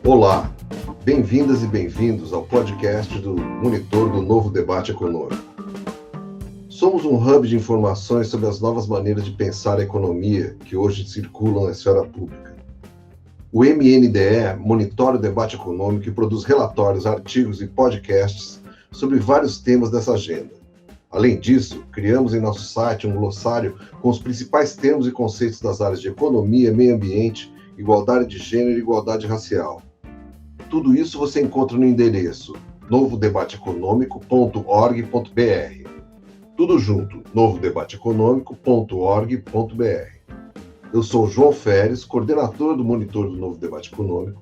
Olá, bem-vindas e bem-vindos ao podcast do Monitor do Novo Debate Econômico. Somos um hub de informações sobre as novas maneiras de pensar a economia que hoje circulam na esfera pública. O MNDE monitora o debate econômico e produz relatórios, artigos e podcasts sobre vários temas dessa agenda. Além disso, criamos em nosso site um glossário com os principais termos e conceitos das áreas de economia, meio ambiente, igualdade de gênero e igualdade racial. Tudo isso você encontra no endereço novodebateeconomico.org.br. Tudo junto, novodebateeconomico.org.br. Eu sou João Feres, coordenador do Monitor do Novo Debate Econômico,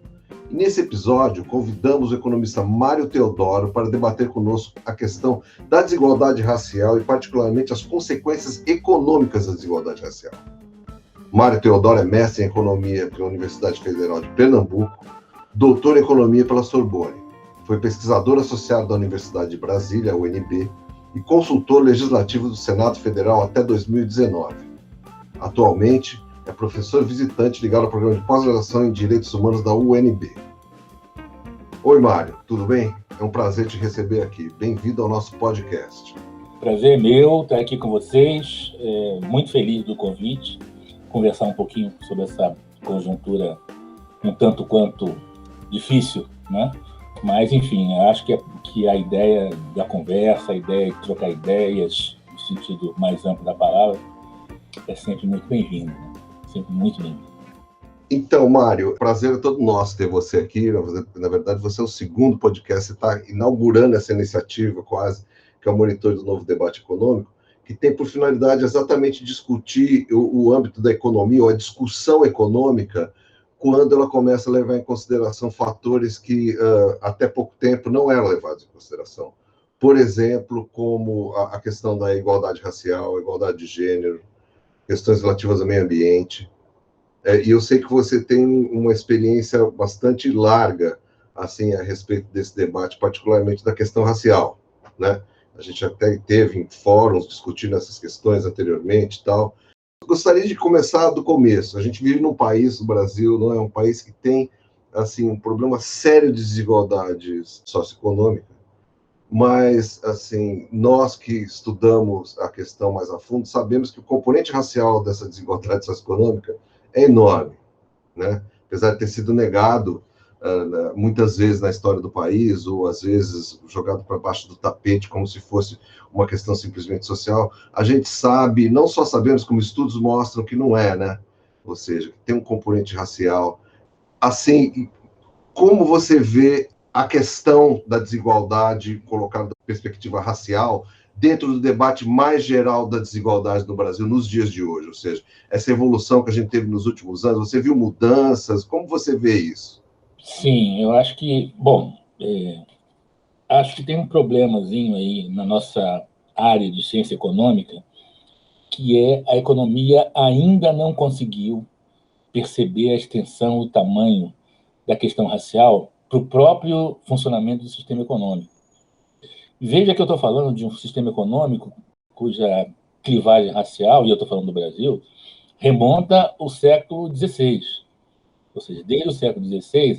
e nesse episódio convidamos o economista Mário Teodoro para debater conosco a questão da desigualdade racial e particularmente as consequências econômicas da desigualdade racial. Mário Teodoro é mestre em economia pela Universidade Federal de Pernambuco, doutor em economia pela Sorbonne. Foi pesquisador associado da Universidade de Brasília, UNB, e consultor legislativo do Senado Federal até 2019. Atualmente, é professor visitante ligado ao programa de pós-graduação em Direitos Humanos da UNB. Oi, Mário, tudo bem? É um prazer te receber aqui. Bem-vindo ao nosso podcast. Prazer é meu estar aqui com vocês. Muito feliz do convite. Conversar um pouquinho sobre essa conjuntura um tanto quanto difícil, né? Mas, enfim, acho que a ideia da conversa, a ideia de trocar ideias, no sentido mais amplo da palavra, é sempre muito bem-vindo, né? Sempre muito bem-vindo. Então, Mário, prazer é todo nosso ter você aqui. Na verdade, você é o segundo podcast, você está inaugurando essa iniciativa quase, que é o Monitor do Novo Debate Econômico, que tem por finalidade exatamente discutir o âmbito da economia, ou a discussão econômica, quando ela começa a levar em consideração fatores que até pouco tempo não eram levados em consideração. Por exemplo, como a questão da igualdade racial, a igualdade de gênero, questões relativas ao meio ambiente. E eu sei que você tem uma experiência bastante larga assim, a respeito desse debate, particularmente da questão racial, né? A gente até teve em fóruns discutindo essas questões anteriormente e tal. Gostaria de começar do começo. A gente vive num país, o Brasil, não é um país que tem assim um problema sério de desigualdade socioeconômica, mas assim nós que estudamos a questão mais a fundo sabemos que o componente racial dessa desigualdade socioeconômica é enorme, né? Apesar de ter sido negado muitas vezes na história do país, ou às vezes jogado para baixo do tapete, como se fosse uma questão simplesmente social, a gente sabe, não só sabemos, como estudos mostram que não é, né? Ou seja, que tem um componente racial. Assim, como você vê a questão da desigualdade colocada da perspectiva racial dentro do debate mais geral da desigualdade no Brasil nos dias de hoje? Ou seja, essa evolução que a gente teve nos últimos anos, você viu mudanças? Como você vê isso? Sim, eu acho que, acho que tem um problemazinho aí na nossa área de ciência econômica, que é a economia ainda não conseguiu perceber a extensão, o tamanho da questão racial para o próprio funcionamento do sistema econômico. Veja que eu estou falando de um sistema econômico cuja clivagem racial, e eu estou falando do Brasil, remonta ao século XVI. Ou seja, desde o século XVI,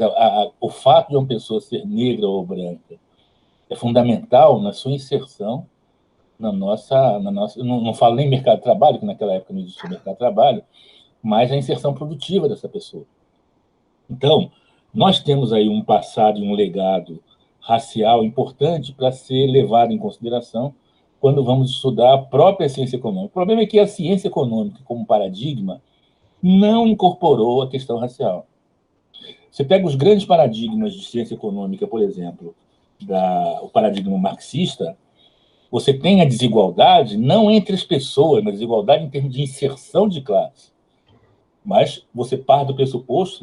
o fato de uma pessoa ser negra ou branca é fundamental na sua inserção na nossa não falo nem mercado de trabalho, que naquela época não existia mercado de trabalho, mas a inserção produtiva dessa pessoa. Então, nós temos aí um passado e um legado racial importante para ser levado em consideração quando vamos estudar a própria ciência econômica. O problema é que a ciência econômica, como paradigma, não incorporou a questão racial. Você pega os grandes paradigmas de ciência econômica, por exemplo, o paradigma marxista, você tem a desigualdade não entre as pessoas, mas desigualdade em termos de inserção de classe. Mas você parte do pressuposto,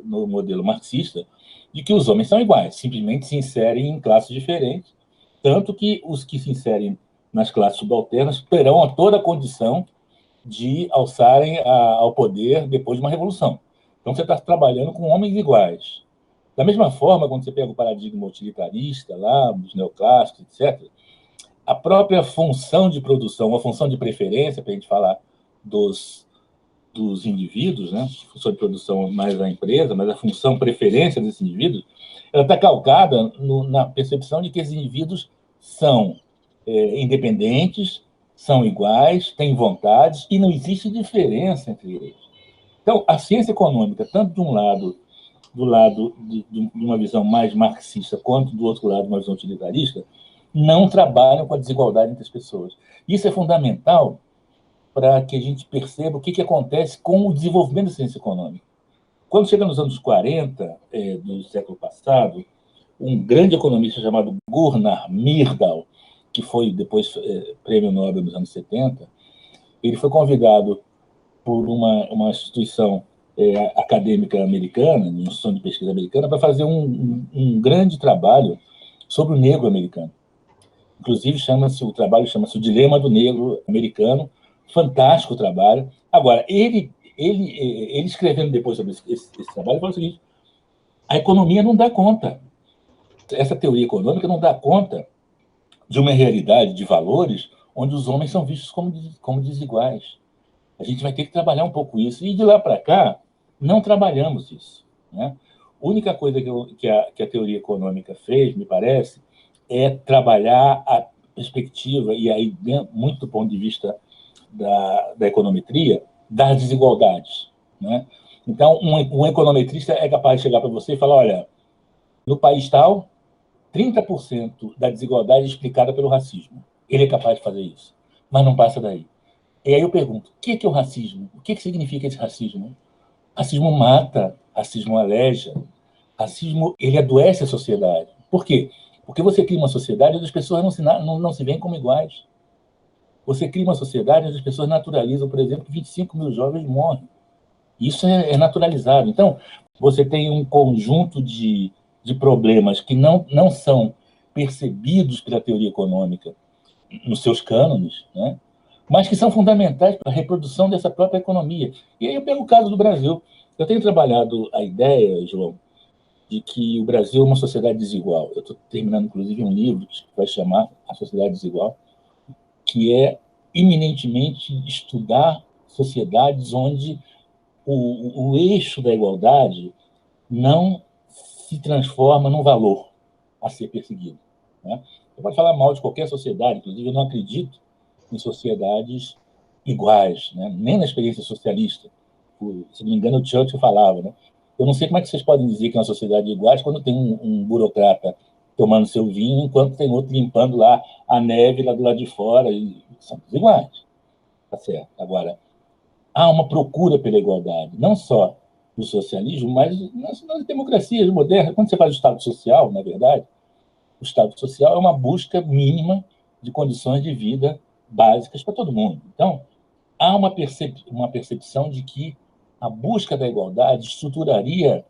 no modelo marxista, de que os homens são iguais, simplesmente se inserem em classes diferentes, tanto que os que se inserem nas classes subalternas terão toda a condição de alçarem ao poder depois de uma revolução. Então, você está trabalhando com homens iguais. Da mesma forma, quando você pega o paradigma utilitarista, lá, dos neoclássicos, etc., a própria função de produção, a função de preferência, para a gente falar dos dos indivíduos, né? Função de produção mais a empresa, mas a função preferência desses indivíduos, ela está calcada na percepção de que esses indivíduos são independentes, são iguais, têm vontades, e não existe diferença entre eles. Então, a ciência econômica, tanto de um lado, do lado de uma visão mais marxista, quanto do outro lado, uma visão utilitarista, não trabalham com a desigualdade entre as pessoas. Isso é fundamental para que a gente perceba o que acontece com o desenvolvimento da ciência econômica. Quando chega nos anos 40 do século passado, um grande economista chamado Gunnar Myrdal, que foi depois prêmio Nobel nos anos 70, ele foi convidado por uma instituição acadêmica americana, uma instituição de pesquisa americana, para fazer um grande trabalho sobre o negro americano. Inclusive, o trabalho chama-se O Dilema do Negro Americano. Fantástico trabalho. Agora, ele escrevendo depois sobre esse trabalho, falou o seguinte: a economia não dá conta. Essa teoria econômica não dá conta de uma realidade de valores onde os homens são vistos como desiguais. A gente vai ter que trabalhar um pouco isso. E de lá para cá, não trabalhamos isso, né? A única coisa que a teoria econômica fez, me parece, é trabalhar a perspectiva, e aí, muito do ponto de vista da econometria, das desigualdades, né? Então, um econometrista é capaz de chegar para você e falar: olha, no país tal, 30% da desigualdade é explicada pelo racismo. Ele é capaz de fazer isso, mas não passa daí. E aí eu pergunto: o que é o racismo? O que significa esse racismo? Racismo mata, racismo aleja, racismo ele adoece a sociedade. Por quê? Porque você cria uma sociedade onde as pessoas não se veem como iguais. Você cria uma sociedade onde as pessoas naturalizam, por exemplo, que 25 mil jovens morrem. Isso é naturalizado. Então, você tem um conjunto de problemas que não são percebidos pela teoria econômica nos seus cânones, né? Mas que são fundamentais para a reprodução dessa própria economia. E aí eu pego o caso do Brasil. Eu tenho trabalhado a ideia, João, de que o Brasil é uma sociedade desigual. Eu estou terminando, inclusive, um livro que vai chamar A Sociedade Desigual, que é eminentemente estudar sociedades onde o eixo da igualdade não se transforma num valor a ser perseguido, né? Você pode falar mal de qualquer sociedade, inclusive eu não acredito em sociedades iguais, né? Nem na experiência socialista. Se não me engano, o Churchill falava, né? Eu não sei como é que vocês podem dizer que é uma sociedade igual quando tem um burocrata tomando seu vinho, enquanto tem outro limpando lá a neve lá do lado de fora, e são iguais. Tá certo. Agora, há uma procura pela igualdade, não só no socialismo, mas nas democracias modernas. Quando você fala de Estado Social, na verdade, o Estado Social é uma busca mínima de condições de vida básicas para todo mundo. Então, há uma percepção de que a busca da igualdade estruturaria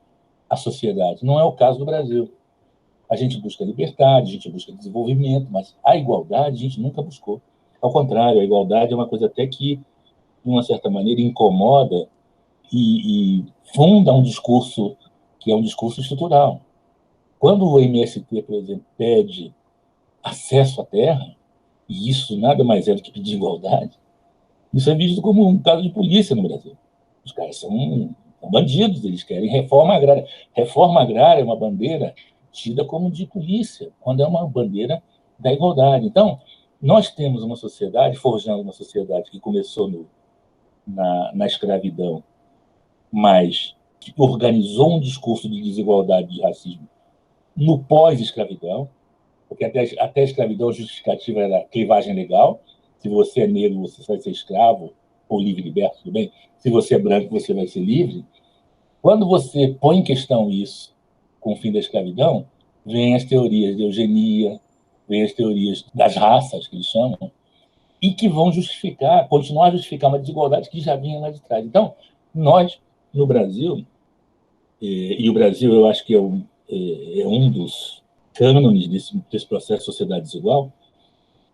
a sociedade. Não é o caso do Brasil. A gente busca liberdade, a gente busca desenvolvimento, mas a igualdade a gente nunca buscou. Ao contrário, a igualdade é uma coisa até que, de uma certa maneira, incomoda e funda um discurso que é um discurso estrutural. Quando o MST, por exemplo, pede acesso à terra, e isso nada mais é do que pedir igualdade, isso é visto como um caso de polícia no Brasil. Os caras são bandidos, eles querem reforma agrária. Reforma agrária é uma bandeira tida como de polícia, quando é uma bandeira da igualdade. Então, nós temos uma sociedade, forjando uma sociedade que começou na escravidão, mas que organizou um discurso de desigualdade e de racismo no pós-escravidão, porque até a escravidão justificativa era clivagem legal. Se você é negro, você vai ser escravo, ou livre e liberto, tudo bem. Se você é branco, você vai ser livre. Quando você põe em questão isso com o fim da escravidão, vêm as teorias de eugenia, vêm as teorias das raças, que eles chamam, e que vão continuar a justificar uma desigualdade que já vinha lá de trás. Então, nós, no Brasil, e o Brasil eu acho que é um dos cânones desse processo de sociedade desigual,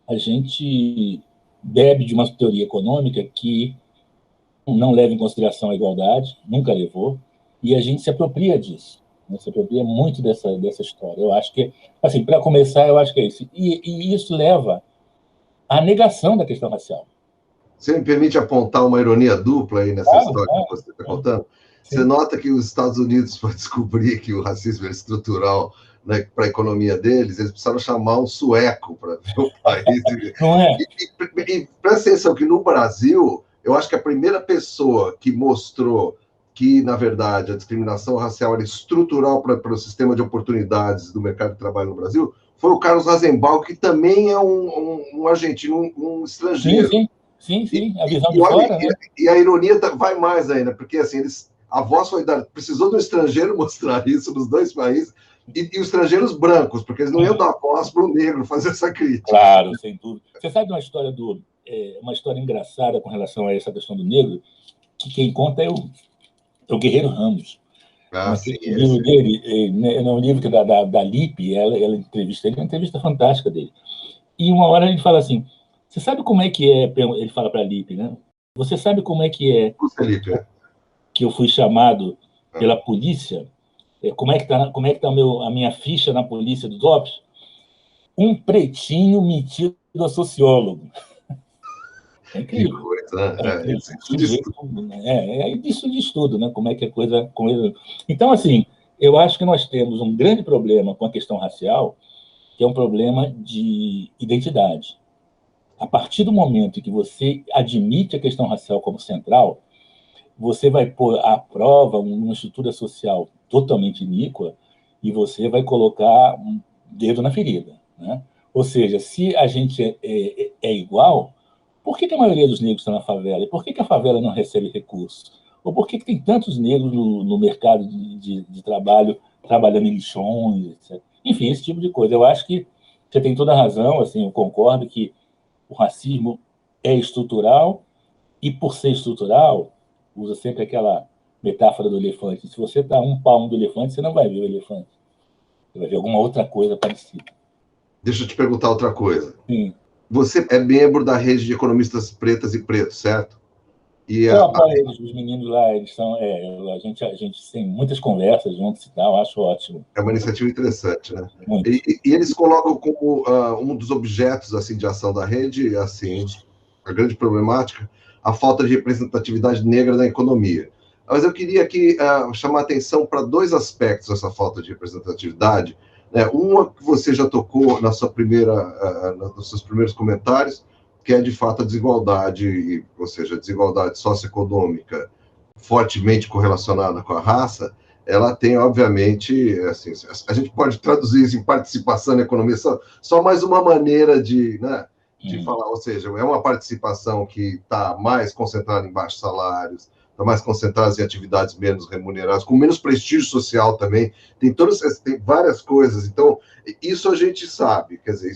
a gente bebe de uma teoria econômica que não leva em consideração a igualdade, nunca levou, e a gente se apropria disso, né? Se apropria muito dessa história. Eu acho que, assim, para começar, eu acho que é isso. E isso leva à negação da questão racial. Você me permite apontar uma ironia dupla aí nessa história que você está contando? Sim. Você nota que os Estados Unidos, para descobrir que o racismo é estrutural, né, para a economia deles, eles precisaram chamar um sueco para ver o país. Não é? E presta atenção que no Brasil, eu acho que a primeira pessoa que mostrou que, na verdade, a discriminação racial era estrutural para o sistema de oportunidades do mercado de trabalho no Brasil foi o Carlos Azenbaum, que também é um argentino, um estrangeiro. Sim, a visão de fora, né? E a ironia vai mais ainda, porque assim, a voz foi dada, precisou do estrangeiro mostrar isso nos dois países, e os estrangeiros brancos, porque eles não iam dar voz para o negro fazer essa crítica. Claro, sem dúvida. Você sabe uma história uma história engraçada com relação a essa questão do negro, que quem conta é o Guerreiro Ramos. Sim, o livro dele, é um livro que da Lippe, ela entrevista ele, é uma entrevista fantástica dele. E uma hora ele fala assim, você sabe como é que é, ele fala para a Lippe, né? Você sabe como é que é que eu fui chamado pela polícia? Como é que tá a minha ficha na polícia dos DOPS? Um pretinho metido a sociólogo. É incrível. Que coisa, isso diz tudo, né? Como é que a coisa... Então, assim, eu acho que nós temos um grande problema com a questão racial, que é um problema de identidade. A partir do momento em que você admite a questão racial como central, você vai pôr à prova uma estrutura social totalmente iníqua e você vai colocar um dedo na ferida, né? Ou seja, se a gente é igual, por que a maioria dos negros está na favela? E por que a favela não recebe recursos? Ou por que tem tantos negros no mercado de trabalho, trabalhando em lixões, etc. Enfim, esse tipo de coisa. Eu acho que você tem toda a razão, assim, eu concordo que o racismo é estrutural e, por ser estrutural, usa sempre aquela metáfora do elefante. Se você está a um palmo do elefante, você não vai ver o elefante. Você vai ver alguma outra coisa parecida. Deixa eu te perguntar outra coisa. Sim. Você é membro da rede de economistas pretas e pretos, certo? Eu apoio eles, os meninos lá, eles são... a gente tem muitas conversas juntos e tal, acho ótimo. É uma iniciativa interessante, né? Muito. E eles colocam como um dos objetos assim, de ação da rede, assim, a grande problemática, a falta de representatividade negra na economia. Mas eu queria aqui chamar a atenção para dois aspectos dessa falta de representatividade. Né? Uma que você já tocou nos seus primeiros comentários, que é, de fato, a desigualdade, ou seja, a desigualdade socioeconômica fortemente correlacionada com a raça, ela tem, obviamente, assim, a gente pode traduzir isso em participação na economia, só mais uma maneira de falar, ou seja, é uma participação que está mais concentrada em baixos salários, está mais concentrada em atividades menos remuneradas, com menos prestígio social também, tem várias coisas, então, isso a gente sabe, quer dizer,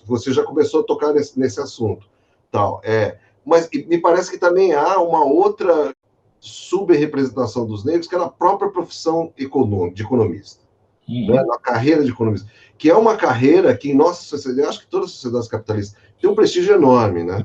você já começou a tocar nesse assunto, tal, mas me parece que também há uma outra subrepresentação dos negros, que é na própria profissão de economista, né? Na carreira de economista, que é uma carreira que em nossa sociedade, acho que todas as sociedades capitalistas, tem um prestígio enorme, né?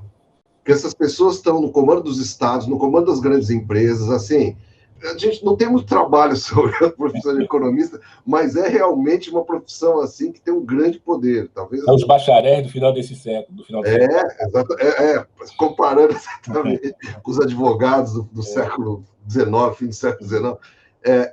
Porque essas pessoas estão no comando dos estados, no comando das grandes empresas, assim, a gente não tem muito trabalho sobre a profissão de economista, mas é realmente uma profissão assim que tem um grande poder, talvez. Os bacharéis do final desse século, comparando exatamente com os advogados do século XIX, fim do século XIX.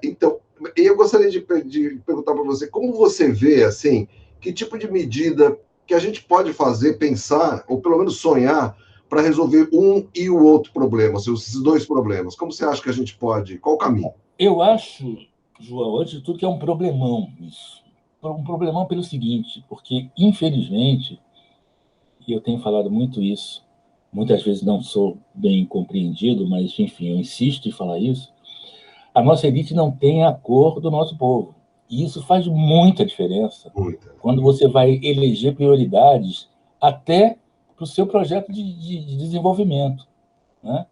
Então, eu gostaria de perguntar para você, como você vê, assim, que tipo de medida que a gente pode fazer, pensar, ou pelo menos sonhar, para resolver um e o outro problema, esses dois problemas? Como você acha que a gente pode? Qual o caminho? Eu acho, João, antes de tudo, que é um problemão isso. Um problemão pelo seguinte, porque, infelizmente, e eu tenho falado muito isso, muitas vezes não sou bem compreendido, mas, enfim, eu insisto em falar isso, a nossa elite não tem a cor do nosso povo. E isso faz muita diferença. Quando você vai eleger prioridades até para o seu projeto de desenvolvimento, né?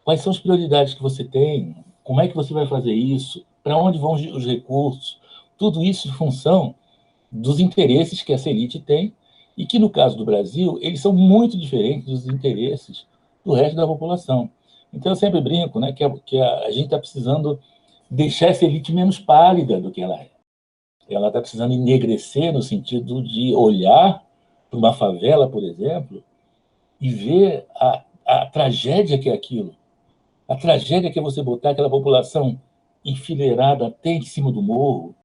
Quais são as prioridades que você tem? Como é que você vai fazer isso? Para onde vão os recursos? Tudo isso em função dos interesses que essa elite tem e que, no caso do Brasil, eles são muito diferentes dos interesses do resto da população. Então, eu sempre brinco, né, que a gente está precisando deixar essa elite menos pálida do que ela é. Ela está precisando enegrecer no sentido de olhar para uma favela, por exemplo, e ver a a tragédia que é aquilo. A tragédia que é você botar aquela população enfileirada até em cima do morro.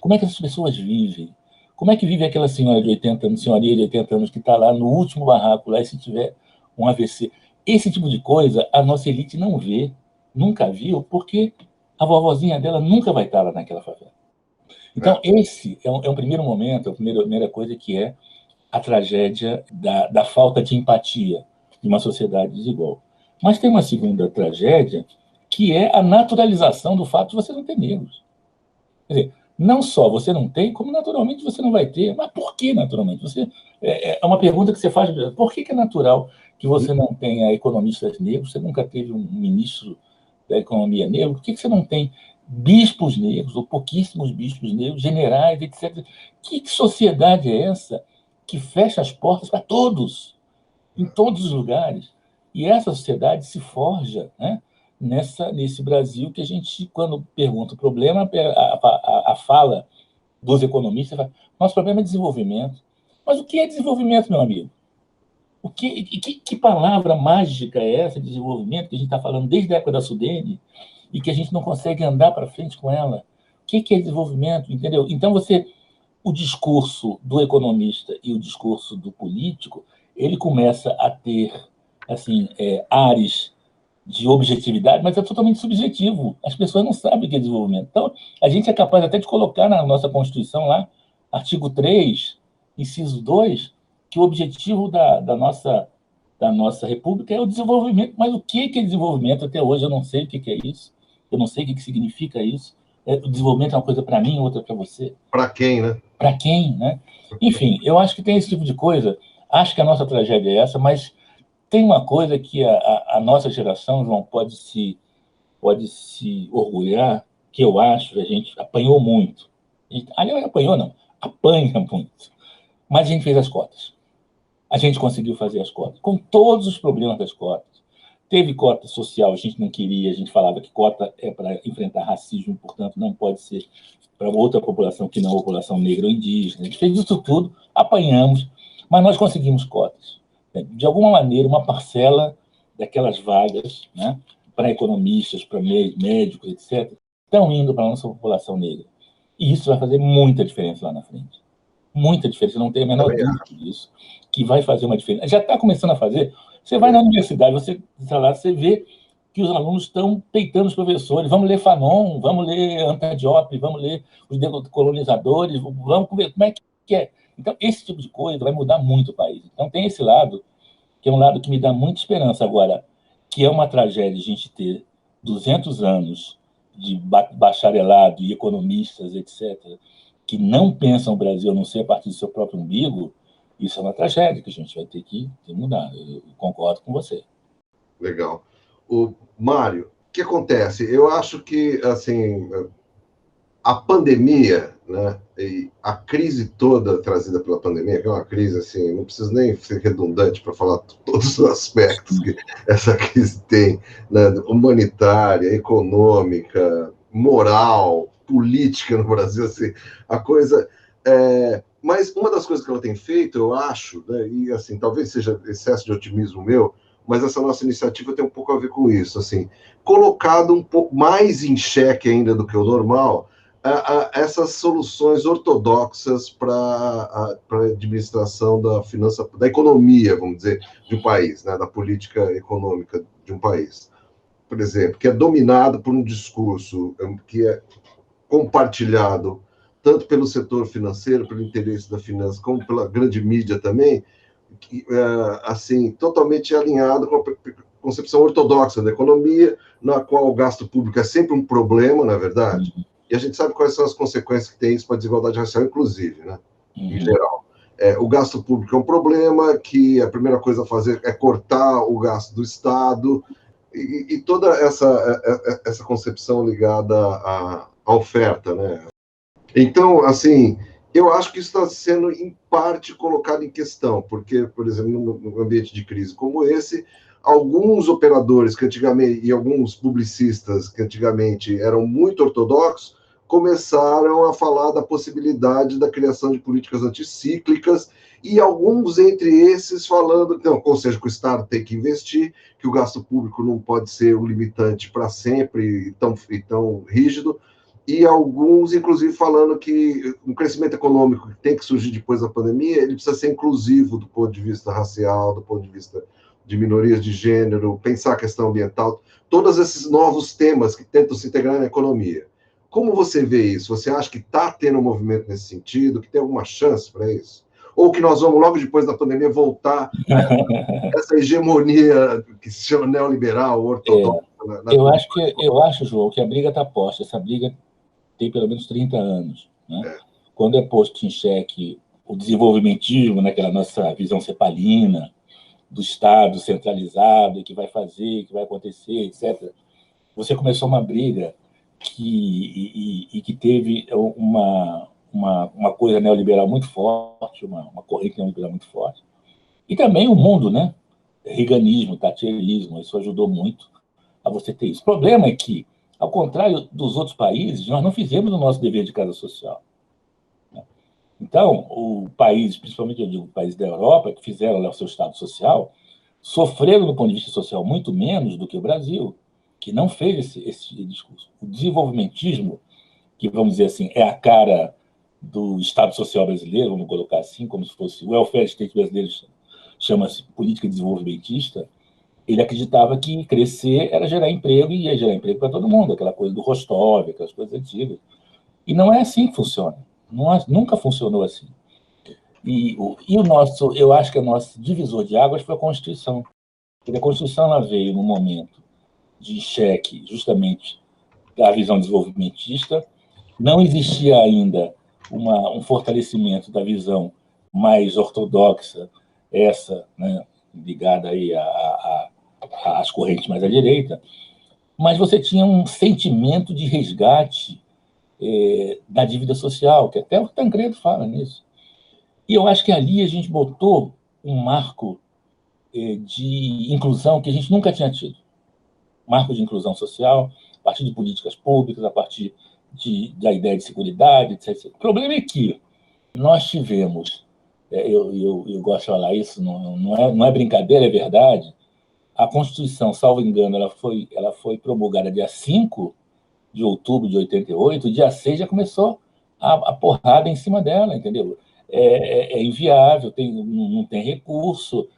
Como é que essas pessoas vivem? Como é que vive aquela senhora de 80 anos, senhoria de 80 anos, que está lá no último barraco, lá, e se tiver um AVC? Esse tipo de coisa a nossa elite não vê, nunca viu, porque a vovozinha dela nunca vai estar lá naquela favela. Então, esse é um primeiro momento, a primeira coisa, que é a tragédia da falta de empatia de uma sociedade desigual. Mas tem uma segunda tragédia, que é a naturalização do fato de você não ter negros. Quer dizer, não só você não tem, como naturalmente você não vai ter. Mas por que naturalmente? É uma pergunta que você faz. Por que é natural que você não tenha economistas negros? Você nunca teve um ministro da economia negro? Por que você não tem bispos negros, ou pouquíssimos bispos negros, generais, etc.? Que sociedade é essa que fecha as portas para todos, em todos os lugares? E essa sociedade se forja, né, nesse Brasil que a gente, quando pergunta o problema, a fala dos economistas, fala, nosso problema é desenvolvimento. Mas o que é desenvolvimento, meu amigo? Que palavra mágica é essa de desenvolvimento que a gente está falando desde a época da Sudene e que a gente não consegue andar para frente com ela? O que é desenvolvimento, entendeu? Então, o discurso do economista e o discurso do político, ele começa a ter assim, ares de objetividade, mas é totalmente subjetivo. As pessoas não sabem o que é desenvolvimento. Então, a gente é capaz até de colocar na nossa Constituição, lá, artigo 3, inciso 2, que o objetivo da nossa República é o desenvolvimento. Mas o que é desenvolvimento? Até hoje eu não sei o que é isso, eu não sei o que significa isso. O desenvolvimento é uma coisa para mim, outra para você. Para quem, né? Para quem, né? Enfim, eu acho que tem esse tipo de coisa. Acho que a nossa tragédia é essa, mas tem uma coisa que a nossa geração, João, pode se orgulhar, que eu acho, a gente apanhou muito. Aliás, apanhou não, apanha muito. Mas a gente fez as cotas. A gente conseguiu fazer as cotas, com todos os problemas das cotas. Teve cota social, a gente não queria, a gente falava que cota é para enfrentar racismo, portanto, não pode ser para outra população que não a população negra ou indígena. A gente fez isso tudo, apanhamos, mas nós conseguimos cotas. De alguma maneira, uma parcela daquelas vagas, né, para economistas, para médicos, etc., estão indo para a nossa população negra. E isso vai fazer muita diferença lá na frente. Muita diferença, não tenho a menor dúvida disso, que vai fazer uma diferença. Já está começando a fazer. Você vai na universidade, você vê que os alunos estão peitando os professores. Vamos ler Fanon, vamos ler Anta Diop, vamos ler os decolonizadores, vamos ver como é que é. Então, esse tipo de coisa vai mudar muito o país. Então, tem esse lado, que é um lado que me dá muita esperança. Agora, que é uma tragédia a gente ter 200 anos de bacharelado e economistas, etc., que não pensam o Brasil a não ser a partir do seu próprio umbigo, isso é uma tragédia que a gente vai ter que mudar. Eu concordo com você. Legal. O Mário, o que acontece? Eu acho que, assim, a pandemia, né, e a crise toda trazida pela pandemia, que é uma crise, assim, não preciso nem ser redundante para falar todos os aspectos que essa crise tem, né, humanitária, econômica, moral, política no Brasil, assim, a coisa... Mas uma das coisas que ela tem feito, eu acho, né, e assim, talvez seja excesso de otimismo meu, mas essa nossa iniciativa tem um pouco a ver com isso, assim, colocado um pouco mais em xeque ainda do que o normal, essas soluções ortodoxas para a administração da economia, vamos dizer, de um país, né, da política econômica de um país. Por exemplo, que é dominado por um discurso que é compartilhado tanto pelo setor financeiro, pelo interesse da finança, como pela grande mídia também, assim, totalmente alinhado com a concepção ortodoxa da economia, na qual o gasto público é sempre um problema, na verdade, e a gente sabe quais são as consequências que tem isso para a desigualdade racial, inclusive, né, em geral. O gasto público é um problema, que a primeira coisa a fazer é cortar o gasto do Estado, e toda essa concepção ligada à oferta, né? Então, assim, eu acho que isso está sendo, em parte, colocado em questão, porque, por exemplo, num ambiente de crise como esse, alguns operadores que antigamente, e alguns publicistas que antigamente eram muito ortodoxos, começaram a falar da possibilidade da criação de políticas anticíclicas, e alguns entre esses falando, então, ou seja, que o Estado tem que investir, que o gasto público não pode ser um limitante para sempre e tão rígido, e alguns, inclusive, falando que um crescimento econômico que tem que surgir depois da pandemia, ele precisa ser inclusivo do ponto de vista racial, do ponto de vista de minorias de gênero, pensar a questão ambiental, todos esses novos temas que tentam se integrar na economia. Como você vê isso? Você acha que está tendo um movimento nesse sentido, que tem alguma chance para isso? Ou que nós vamos, logo depois da pandemia, voltar a essa hegemonia que se chama neoliberal, ortodoxa? Eu acho, João, que a briga está posta. Essa briga tem pelo menos 30 anos. Né? Quando é posto em xeque o desenvolvimentismo, naquela nossa visão cepalina, do Estado centralizado, que vai fazer, que vai acontecer, etc., você começou uma briga que teve uma coisa neoliberal muito forte, uma corrente neoliberal muito forte. E também o mundo, né? Reaganismo, thatcherismo, isso ajudou muito a você ter isso. O problema é que, ao contrário dos outros países, nós não fizemos o nosso dever de casa social. Então, o país, principalmente eu digo países da Europa, que fizeram lá o seu Estado social, sofreram, do ponto de vista social, muito menos do que o Brasil, que não fez esse discurso. O desenvolvimentismo, que, vamos dizer assim, é a cara do Estado social brasileiro, vamos colocar assim, como se fosse o welfare state brasileiro, chama-se política desenvolvimentista, ele acreditava que crescer era gerar emprego e ia gerar emprego para todo mundo, aquela coisa do Rostov, aquelas coisas antigas. E não é assim que funciona. Nunca funcionou assim. E o nosso, eu acho que o nosso divisor de águas foi a Constituição. Porque a Constituição ela veio no momento de xeque, justamente, da visão desenvolvimentista. Não existia ainda um fortalecimento da visão mais ortodoxa, essa, né, ligada aí às correntes mais à direita, mas você tinha um sentimento de resgate da dívida social, que até o Tancredo fala nisso. E eu acho que ali a gente botou um marco de inclusão que a gente nunca tinha tido. Marco de inclusão social, a partir de políticas públicas, a partir da ideia de seguridade, etc. O problema é que nós tivemos, eu gosto de falar isso, não é brincadeira, é verdade, a Constituição, salvo engano, ela foi promulgada dia 5 de outubro de 88, dia 6 já começou a porrada em cima dela, entendeu? É inviável, não tem recurso,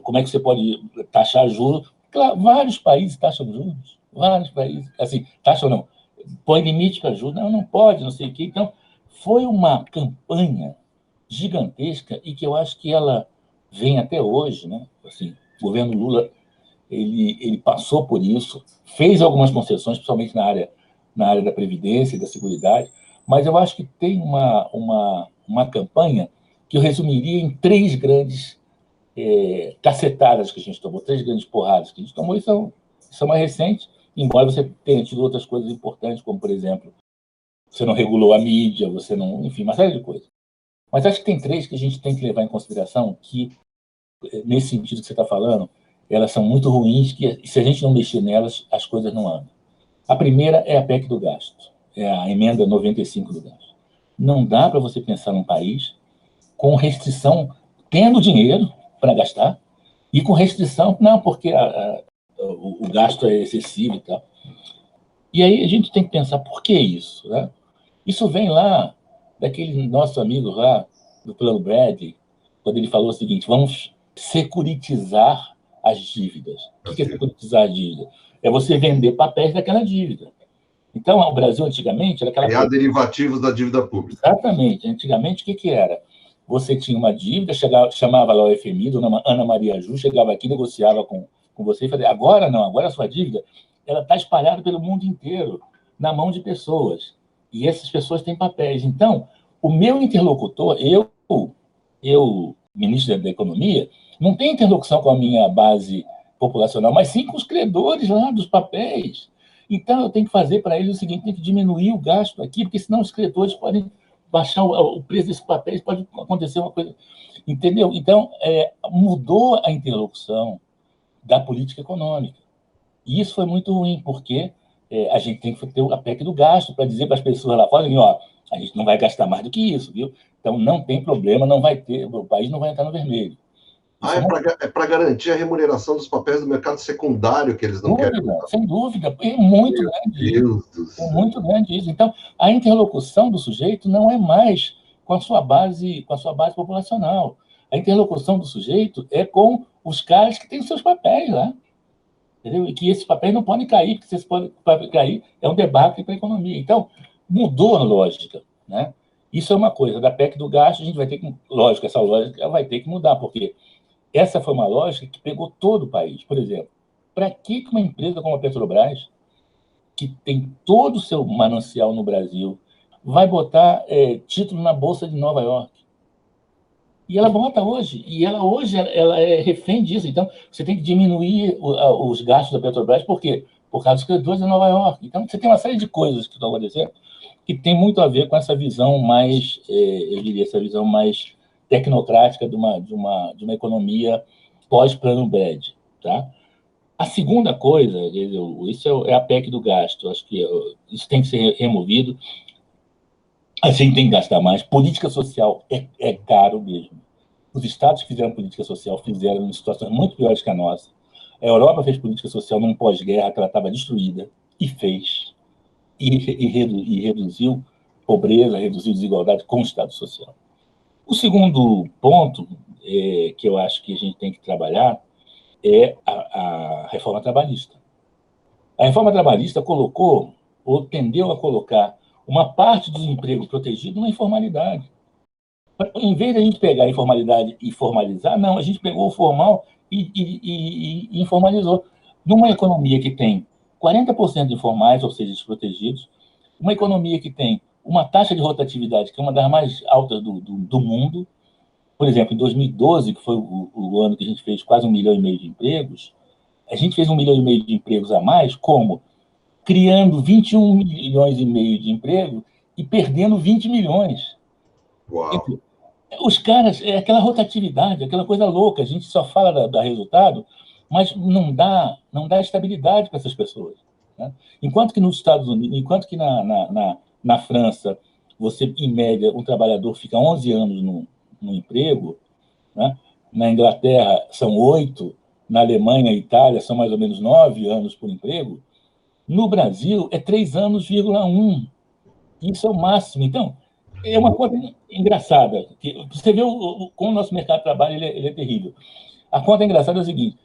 como é que você pode taxar juros? Claro, vários países taxam juros, vários países, assim, taxam não, põe limite para juros, não pode, não sei o quê. Então, foi uma campanha gigantesca e que eu acho que ela vem até hoje, né? Assim, o governo Lula, ele passou por isso, fez algumas concessões, principalmente na área da Previdência e da Seguridade, mas eu acho que tem uma campanha que eu resumiria em 3 grandes cacetadas que a gente tomou, 3 grandes porradas que a gente tomou, e são mais recentes, embora você tenha tido outras coisas importantes, como, por exemplo, você não regulou a mídia, você não... Enfim, uma série de coisas. Mas acho que tem 3 que a gente tem que levar em consideração que, nesse sentido que você está falando, elas são muito ruins, que se a gente não mexer nelas, as coisas não andam. A primeira é a PEC do gasto, é a emenda 95 do gasto. Não dá para você pensar num país com restrição, tendo dinheiro para gastar, e com restrição, não, porque o gasto é excessivo e tal. E aí a gente tem que pensar, por que isso? Né? Isso vem lá daquele nosso amigo lá, do Plano Bradley, quando ele falou o seguinte: vamos securitizar as dívidas. O que é securitizar a dívida? É você vender papéis daquela dívida. Então, o Brasil, antigamente, era aquela... Criar derivativos da dívida pública. Exatamente. Antigamente, o que era? Você tinha uma dívida, chamava lá o FMI, dona Ana Maria Ju, chegava aqui, negociava com você e falava: agora não, agora a sua dívida ela está espalhada pelo mundo inteiro, na mão de pessoas. E essas pessoas têm papéis. Então, o meu interlocutor, eu, ministro da Economia, não tem interlocução com a minha base populacional, mas sim com os credores lá dos papéis. Então, eu tenho que fazer para eles o seguinte: tem que diminuir o gasto aqui, porque senão os credores podem baixar o preço desses papéis, pode acontecer uma coisa... Entendeu? Então, mudou a interlocução da política econômica. E isso foi muito ruim, porque a gente tem que ter a PEC do gasto para dizer para as pessoas lá fora, ó, a gente não vai gastar mais do que isso, viu? Então não tem problema, não vai ter, o país não vai entrar no vermelho. Isso é para garantir a remuneração dos papéis do mercado secundário que eles não querem mudar. Sem dúvida, é muito grande isso. É muito grande isso. Então, a interlocução do sujeito não é mais com a sua base populacional. A interlocução do sujeito é com os caras que têm os seus papéis lá. Entendeu? E que esses papéis não podem cair, porque se esses podem cair, é um debate para a economia. Então, mudou a lógica, né? Isso é uma coisa. Da PEC do gasto, a gente vai ter que... Lógico, essa lógica vai ter que mudar, porque essa foi uma lógica que pegou todo o país. Por exemplo, para que uma empresa como a Petrobras, que tem todo o seu manancial no Brasil, vai botar título na Bolsa de Nova York? E ela bota hoje. E ela hoje ela é refém disso. Então, você tem que diminuir os gastos da Petrobras. Por quê? Por causa dos credores de Nova York. Então, você tem uma série de coisas que estão acontecendo que tem muito a ver com essa visão mais, eu diria, essa visão mais tecnocrática de uma economia pós-plano BED, tá? A segunda coisa, isso é a PEC do gasto, acho que isso tem que ser removido, a gente tem que gastar mais, política social é caro mesmo. Os estados que fizeram política social fizeram em situações muito piores que a nossa. A Europa fez política social num pós-guerra que ela estava destruída, e fez, e reduziu pobreza, reduziu desigualdade com o Estado social. O segundo ponto que eu acho que a gente tem que trabalhar é a reforma trabalhista. A reforma trabalhista colocou, ou tendeu a colocar, uma parte dos empregos protegidos na informalidade. Em vez de a gente pegar a informalidade e formalizar, não, a gente pegou o formal e informalizou. Numa economia que tem 40% de informais, ou seja, desprotegidos, uma economia que tem uma taxa de rotatividade que é uma das mais altas do mundo. Por exemplo, em 2012, que foi o ano que a gente fez quase 1,5 milhão de empregos, a gente fez 1,5 milhão de empregos a mais, como? Criando 21 milhões e meio de empregos e perdendo 20 milhões. Uau. Os caras, é aquela rotatividade, aquela coisa louca, a gente só fala da resultado, mas não dá estabilidade para essas pessoas. Né? Enquanto que nos Estados Unidos, enquanto que na França, você, em média, um trabalhador fica 11 anos no emprego, né? Na Inglaterra são 8, na Alemanha e Itália são mais ou menos 9 anos por emprego, no Brasil é 3 anos, 1. Isso é o máximo. Então, é uma conta engraçada. Que você vê como o nosso mercado de trabalho ele é terrível. A conta engraçada é o seguinte,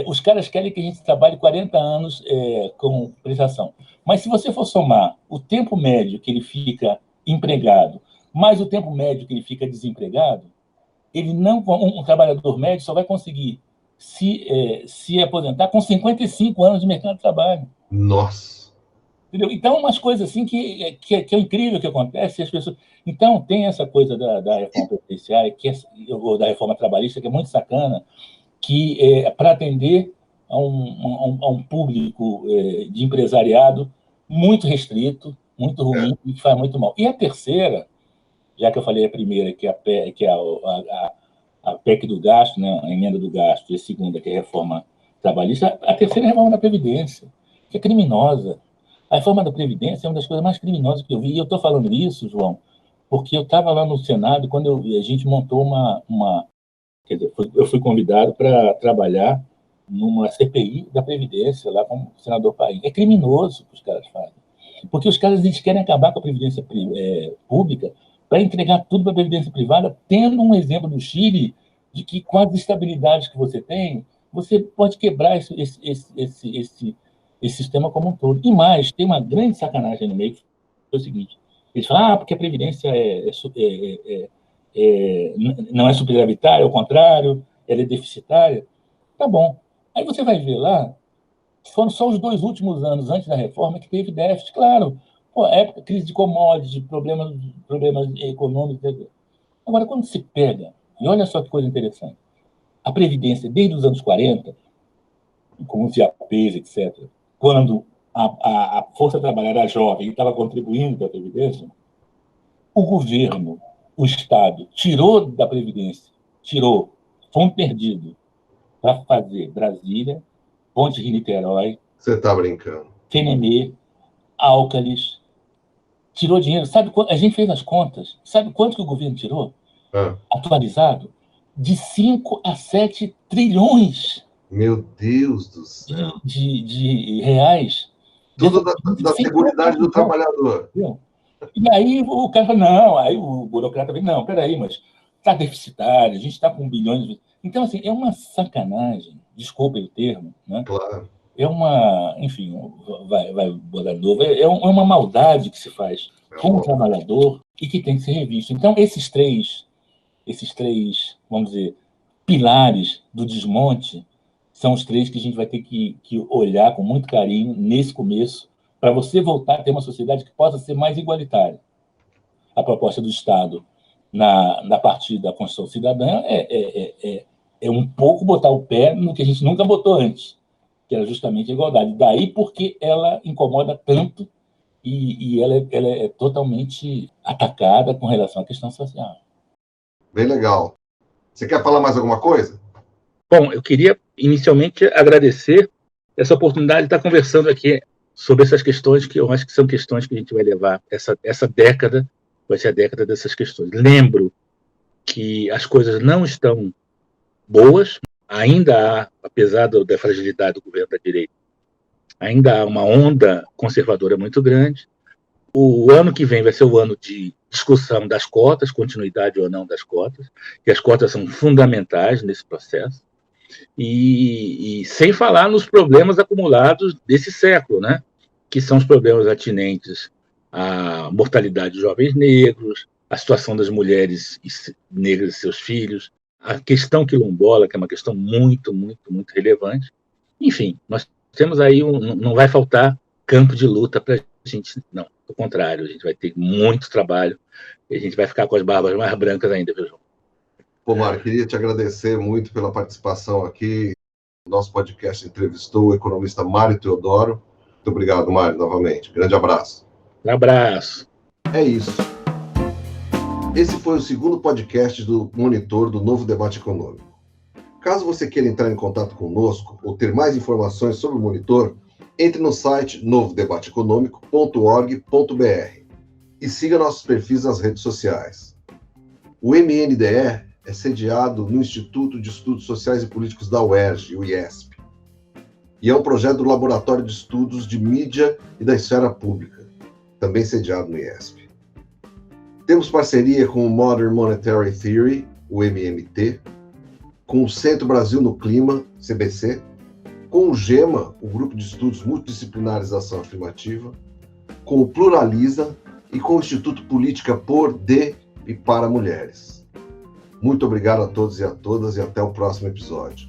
os caras querem que a gente trabalhe 40 anos com prestação. Mas se você for somar o tempo médio que ele fica empregado, mais o tempo médio que ele fica desempregado, um trabalhador médio só vai conseguir se aposentar com 55 anos de mercado de trabalho. Nossa! Entendeu? Então, umas coisas assim que é incrível que acontece. As pessoas... Então, tem essa coisa da reforma previdenciária, ou da reforma trabalhista, que é muito sacana, que é para atender a um público de empresariado muito restrito, muito ruim, e que faz muito mal. E a terceira, já que eu falei a primeira, que é a PEC do gasto, né, a emenda do gasto, e a segunda, que é a reforma trabalhista, a terceira é a reforma da Previdência, que é criminosa. A reforma da Previdência é uma das coisas mais criminosas que eu vi. E eu estou falando isso, João, porque eu estava lá no Senado quando a gente montou quer dizer, eu fui convidado para trabalhar numa CPI da Previdência, lá com o senador Paim. É criminoso o que os caras fazem. Porque os caras eles querem acabar com a Previdência pública para entregar tudo para a Previdência privada, tendo um exemplo do Chile de que, com as estabilidades que você tem, você pode quebrar esse sistema como um todo. E mais, tem uma grande sacanagem no meio, que é o seguinte, eles falam, porque a Previdência não é superavitária, ao contrário, ela é deficitária. Tá bom. Aí você vai ver lá, foram só os 2 últimos anos antes da reforma que teve déficit, claro. Pô, época, crise de commodities, problemas econômicos. Agora, quando se pega, e olha só que coisa interessante, a Previdência, desde os anos 40, com os IAPs, etc., quando a força trabalhadora jovem estava contribuindo para a Previdência, o governo, o Estado, tirou da Previdência, fundo perdido, para fazer Brasília, Ponte Rio-Niterói, Você está brincando. FNME, Álcalis, tirou dinheiro. Sabe quanto? A gente fez as contas. Sabe quanto que o governo tirou? Atualizado? De 5 a 7 trilhões. Meu Deus do céu. De reais. Tudo da seguridade do trabalhador. E aí o cara fala, não, aí o burocrata vem, não, peraí, mas está deficitário, a gente está com bilhões de... Então, assim, é uma sacanagem, desculpem o termo, né? Claro. É uma, enfim, vai botar de novo, é uma maldade que se faz com o trabalhador e que tem que ser revisto. Então, esses três, vamos dizer, pilares do desmonte são os três que a gente vai ter que olhar com muito carinho nesse começo, para você voltar a ter uma sociedade que possa ser mais igualitária. A proposta do Estado, na parte da Constituição Cidadã, é um pouco botar o pé no que a gente nunca botou antes, que era justamente a igualdade. Daí porque ela incomoda tanto e ela é totalmente atacada com relação à questão social. Bem legal. Você quer falar mais alguma coisa? Bom, eu queria inicialmente agradecer essa oportunidade de estar conversando aqui sobre essas questões que eu acho que são questões que a gente vai levar. Essa década vai ser a década dessas questões. Lembro que as coisas não estão boas, ainda há, apesar da fragilidade do governo da direita, ainda há uma onda conservadora muito grande. O ano que vem vai ser o ano de discussão das cotas, continuidade ou não das cotas, que as cotas são fundamentais nesse processo. E sem falar nos problemas acumulados desse século, né? Que são os problemas atinentes à mortalidade de jovens negros, a situação das mulheres negras e seus filhos, a questão quilombola, que é uma questão muito, muito, muito relevante. Enfim, nós temos aí, não vai faltar campo de luta para a gente, não. Ao contrário, a gente vai ter muito trabalho e a gente vai ficar com as barbas mais brancas ainda, viu, João? Pô, Mário, queria te agradecer muito pela participação aqui. O nosso podcast entrevistou o economista Mário Teodoro. Muito obrigado, Mário, novamente. Grande abraço. Um abraço. É isso. Esse foi o segundo podcast do Monitor do Novo Debate Econômico. Caso você queira entrar em contato conosco ou ter mais informações sobre o Monitor, entre no site novodebateeconômico.org.br e siga nossos perfis nas redes sociais. O MNDE é sediado no Instituto de Estudos Sociais e Políticos da UERJ, o IESP, e é um projeto do Laboratório de Estudos de Mídia e da Esfera Pública, também sediado no IESP. Temos parceria com o Modern Monetary Theory, o MMT, com o Centro Brasil no Clima, CBC, com o GEMA, o Grupo de Estudos Multidisciplinares da Ação Afirmativa, com o Pluraliza e com o Instituto Política por, de e para Mulheres. Muito obrigado a todos e a todas e até o próximo episódio.